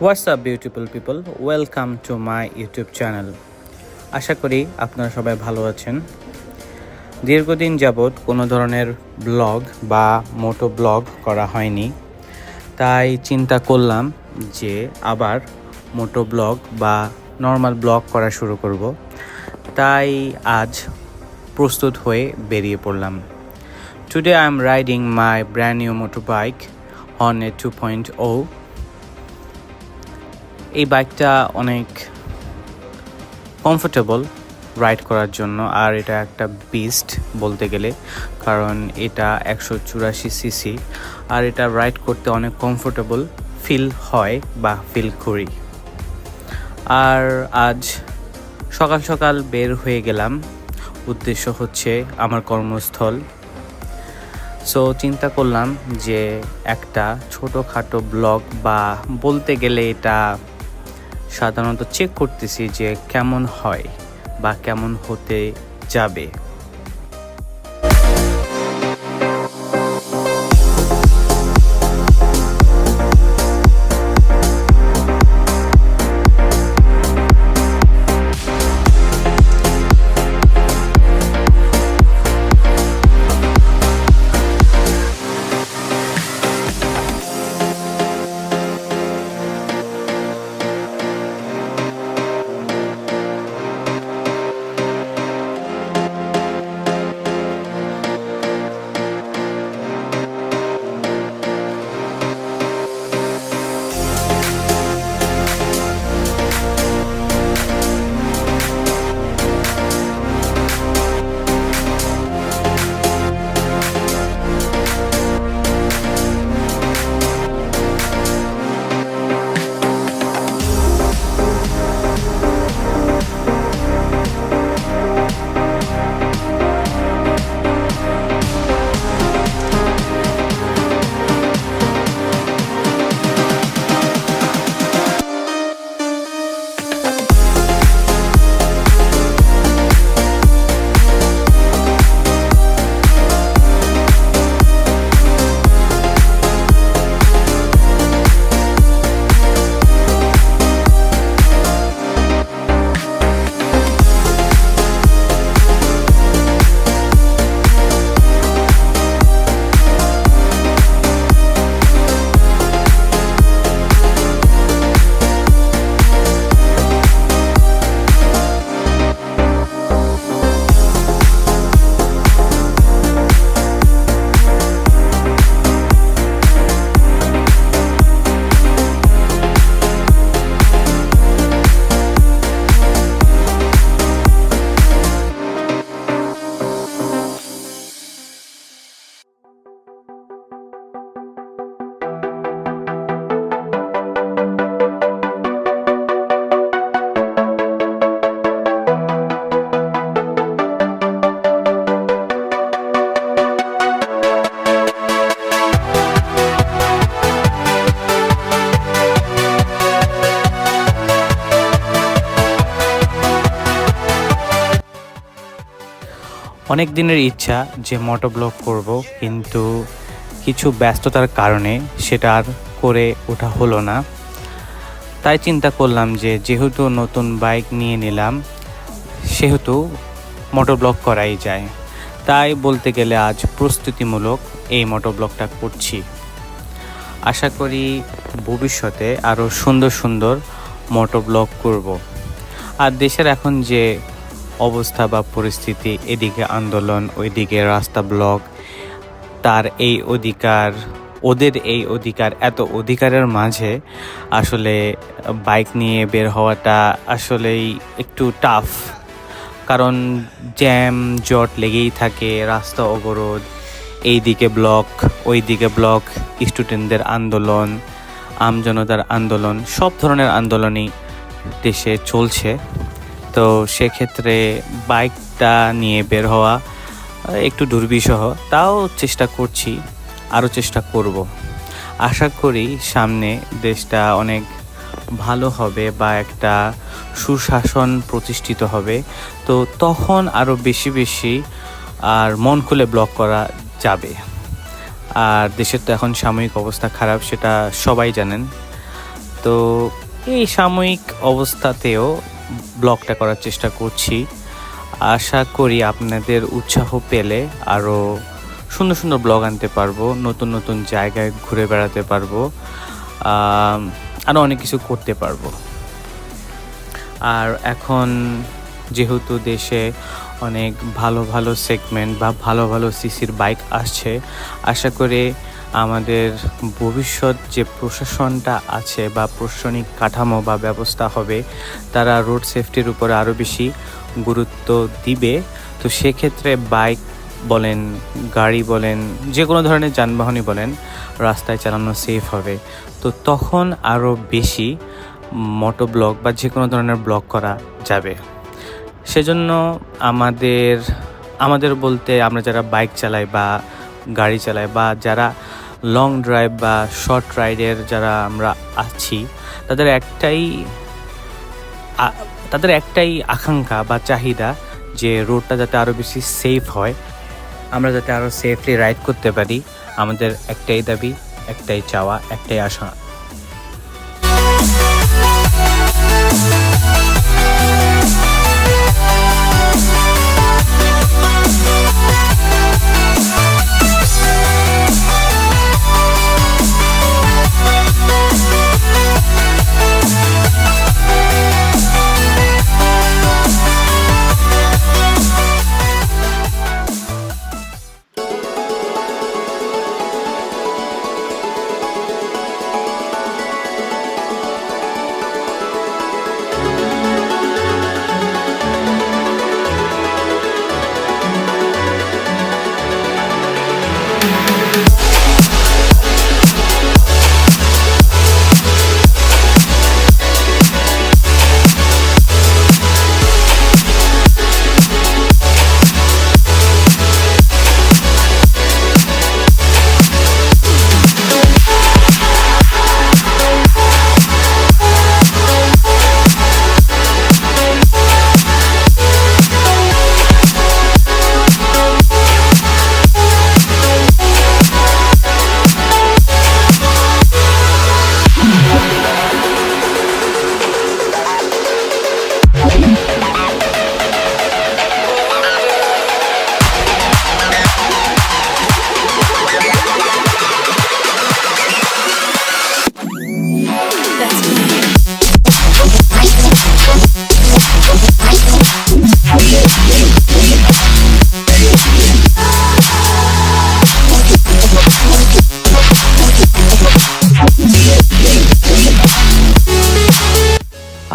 What's up beautiful people, welcome to my YouTube channel. আশা করি আপনারা সবাই ভালো আছেন। দীর্ঘদিন যাবৎ কোনো ধরনের ব্লগ বা মোটো ব্লগ করা হয়নি, তাই চিন্তা করলাম যে আবার মোটো ব্লগ বা নর্মাল ব্লগ করা শুরু করব। তাই আজ প্রস্তুত হয়ে বেরিয়ে পড়লাম। Today I am riding my brand new motorbike Hornet 2.0. এই বাইকটা অনেক কমফোর্টেবল রাইড করার জন্য, আর এটা একটা বিস্ট বলতে গেলে, কারণ এটা 184 সিসি আর এটা রাইড করতে অনেক কমফোর্টেবল ফিল হয় বা ফিল করি। আর আজ সকাল সকাল বের হয়ে গেলাম, উদ্দেশ্য হচ্ছে আমার কর্মস্থল। সো চিন্তা করলাম যে একটা ছোটোখাটো ব্লগ বা বলতে গেলে এটা সাধারণত চেক করতেছি যে কেমন হয় বা কেমন হতে যাবে। অনেক দিনের ইচ্ছা যে মোটো ব্লগ করব, কিন্তু কিছু ব্যস্ততার কারণে সেটা আর করে ওঠা হলো না। তাই চিন্তা করলাম যে যেহেতু নতুন বাইক নিয়ে নিলাম, সেহেতু মোটো ব্লগ করাই যায়। তাই বলতে গেলে আজ প্রস্তুতিমূলক এই মোটো ব্লগটা করছি। আশা করি ভবিষ্যতে আরও সুন্দর সুন্দর মোটো ব্লগ করব। আর দেশের এখন যে অবস্থা বা পরিস্থিতি, এদিকে আন্দোলন, ওইদিকে রাস্তা ব্লক, তার এই অধিকার, ওদের এই অধিকার, এত অধিকারের মাঝে আসলে বাইক নিয়ে বের হওয়াটা আসলেই একটু টাফ। কারণ জ্যাম জট লেগেই থাকে, রাস্তা অবরোধ, এইদিকে ব্লক ওইদিকে ব্লক, স্টুডেন্টদের আন্দোলন, আমজনতার আন্দোলন, সব ধরনের আন্দোলনই দেশে চলছে। তো সেক্ষেত্রে বাইকটা নিয়ে বের হওয়া একটু দুর্বিষহ, তাও চেষ্টা করছি, আরও চেষ্টা করব। আশা করি সামনে দেশটা অনেক ভালো হবে বা একটা সুশাসন প্রতিষ্ঠিত হবে, তো তখন আরও বেশি বেশি আর মন খুলে ব্লগ করা যাবে। আর দেশের তো এখন সাময়িক অবস্থা খারাপ, সেটা সবাই জানেন। তো এই সাময়িক অবস্থাতেও ব্লগটা করার চেষ্টা করছি। আশা করি আপনাদের উৎসাহ পেলে আরও সুন্দর সুন্দর ব্লগ আনতে পারবো, নতুন নতুন জায়গায় ঘুরে বেড়াতে পারবো, আরও অনেক কিছু করতে পারবো। আর এখন যেহেতু দেশে অনেক ভালো ভালো সেগমেন্ট বা ভালো ভালো সিসির বাইক আসছে, আশা করি আমাদের ভবিষ্যৎ যে প্রশাসনটা আছে বা প্রশাসনিক কাঠামো বা ব্যবস্থা হবে, তারা রোড সেফটির উপরে আরও বেশি গুরুত্ব দিবে। তো সেক্ষেত্রে বাইক বলেন, গাড়ি বলেন, যে কোনো ধরনের যানবাহনই বলেন, রাস্তায় চালানো সেফ হবে। তো তখন আরও বেশি মোটো ব্লগ বা যে কোনো ধরনের ব্লগ করা যাবে। সেজন্য আমাদের বলতে আমরা যারা বাইক চালাই বা গাড়ি চালাই বা যারা লং ড্রাইভ বা শর্ট রাইডের যারা আমরা আছি, তাদের একটাই আকাঙ্ক্ষা বা চাহিদা যে রোডটা যাতে আরও বেশি সেফ হয়, আমরা যাতে আরও সেফলি রাইড করতে পারি। আমাদের একটাই দাবি, একটাই চাওয়া, একটাই আশা।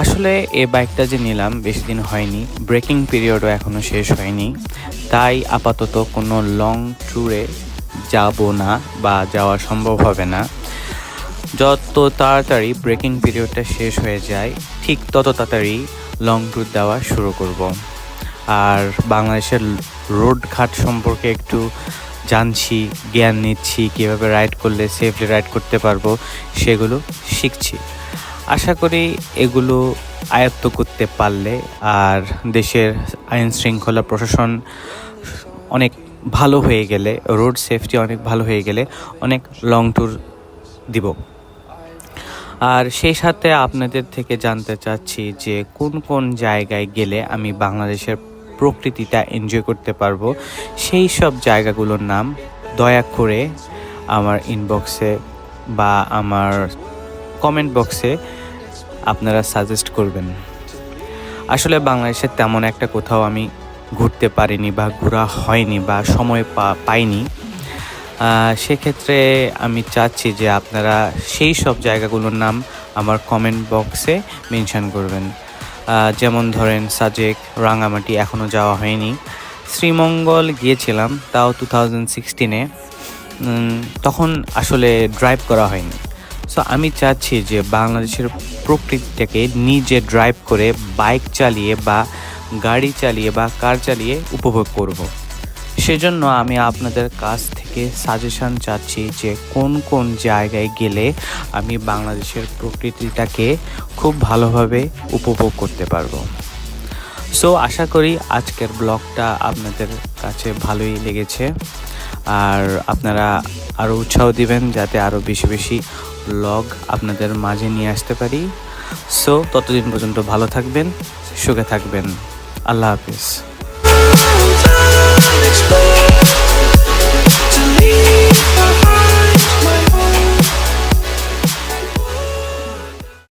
আসলে এই বাইকটা যে নিলাম বেশি দিন হয়নি, ব্রেকিং পিরিয়ডও এখনও শেষ হয়নি, তাই আপাতত কোনো লং ট্যুরে যাব না বা যাওয়া সম্ভব হবে না। যত তাড়াতাড়ি ব্রেকিং পিরিয়ডটা শেষ হয়ে যায়, ঠিক তত তাড়াতাড়ি লং ট্যুর দেওয়া শুরু করব। আর বাংলাদেশের রোড ঘাট সম্পর্কে একটু জানছি, জ্ঞান নিচ্ছি, কীভাবে রাইড করলে সেফলি রাইড করতে পারবো সেগুলো শিখছি। আশা করি এগুলো আয়ত্ত করতে পারলে আর দেশের আইন শৃঙ্খলা প্রশাসন অনেক ভালো হয়ে গেলে, রোড সেফটি অনেক ভালো হয়ে গেলে অনেক লং ট্যুর দিব। আর সেই সাথে আপনাদের থেকে জানতে চাচ্ছি যে কোন কোন জায়গায় গেলে আমি বাংলাদেশের প্রকৃতিটা এনজয় করতে পারবো, সেই সব জায়গাগুলোর নাম দয়া করে আমার ইনবক্সে বা আমার কমেন্ট বক্সে আপনারা সাজেস্ট করবেন। আসলে বাংলাদেশের তেমন একটা কোথাও আমি ঘুরতে পারিনি বা ঘোরা হয়নি বা সময় পাইনি। সেক্ষেত্রে আমি চাচ্ছি যে আপনারা সেই সব জায়গাগুলোর নাম আমার কমেন্ট বক্সে মেনশন করবেন। যেমন ধরেন সাজেক, রাঙামাটি এখনও যাওয়া হয়নি, শ্রীমঙ্গল গিয়েছিলাম তাও 2016-এ, তখন আসলে ড্রাইভ করা হয়নি। সো আমি চাচ্ছি যে বাংলাদেশের প্রকৃতিটাকে নিজে ড্রাইভ করে, বাইক চালিয়ে বা গাড়ি চালিয়ে বা কার চালিয়ে উপভোগ করব। সেজন্য আমি আপনাদের কাছ থেকে সাজেশন চাচ্ছি যে কোন কোন জায়গায় গেলে আমি বাংলাদেশের প্রকৃতিটাকে খুব ভালোভাবে উপভোগ করতে পারবো। সো আশা করি আজকের ব্লগটা আপনাদের কাছে ভালোই লেগেছে, আর আপনারা আরও উৎসাহ দিবেন যাতে আরও বেশি বেশি ব্লগ আপনাদের মাঝে নিয়ে আসতে পারি। সো ততদিন পর্যন্ত ভালো থাকবেন, সুখে থাকবেন। আল্লাহ হাফিজ।